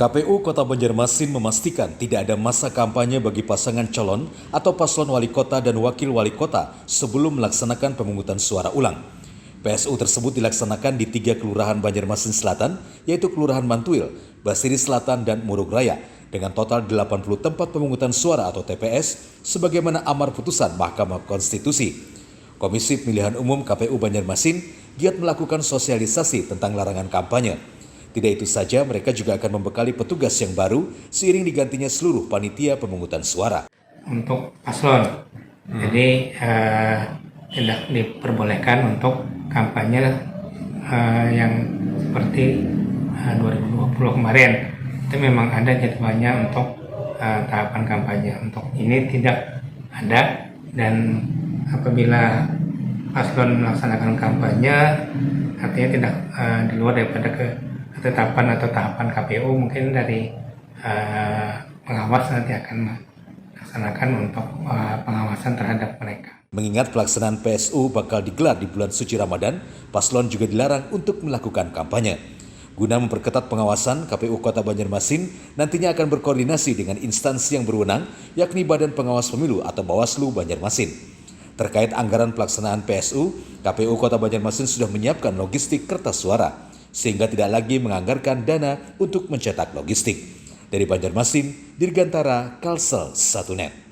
KPU Kota Banjarmasin memastikan tidak ada masa kampanye bagi pasangan calon atau paslon wali kota dan wakil wali kota sebelum melaksanakan pemungutan suara ulang. PSU tersebut dilaksanakan di 3 kelurahan Banjarmasin Selatan, yaitu Kelurahan Mantuil, Basiri Selatan, dan Murug Raya, dengan total 80 tempat pemungutan suara atau TPS, sebagaimana amar putusan Mahkamah Konstitusi. Komisi Pemilihan Umum KPU Banjarmasin giat melakukan sosialisasi tentang larangan kampanye. Tidak itu saja, mereka juga akan membekali petugas yang baru seiring digantinya seluruh panitia pemungutan suara. Untuk paslon, jadi tidak diperbolehkan untuk kampanye yang seperti 2020 kemarin. Itu memang ada jadwalnya untuk tahapan kampanye. Untuk ini tidak ada, dan apabila paslon melaksanakan kampanye artinya tidak di luar daripada ketetapan atau tahapan KPU, mungkin dari pengawas nanti akan melaksanakan untuk pengawasan terhadap mereka. Mengingat pelaksanaan PSU bakal digelar di bulan suci Ramadan, paslon juga dilarang untuk melakukan kampanye. Guna memperketat pengawasan, KPU Kota Banjarmasin nantinya akan berkoordinasi dengan instansi yang berwenang, yakni Badan Pengawas Pemilu atau Bawaslu Banjarmasin. Terkait anggaran pelaksanaan PSU, KPU Kota Banjarmasin sudah menyiapkan logistik kertas suara, sehingga tidak lagi menganggarkan dana untuk mencetak logistik. Dari Banjarmasin, Dirgantara, Kalsel 1net.